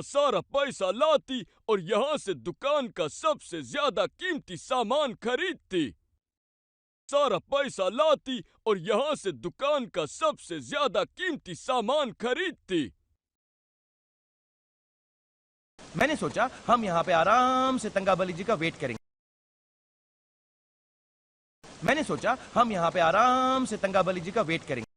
यहाँ सारा पैसा लाती और यहाँ से दुकान का सबसे ज्यादा कीमती सामान खरीदती। सारा पैसा लाती और यहाँ से दुकान का सबसे ज्यादा कीमती सामान खरीदती। मैंने सोचा हम यहाँ पे आराम से तंगाबली जी का वेट करेंगे। मैंने सोचा हम यहाँ पे आराम से तंगाबली जी का वेट करेंगे।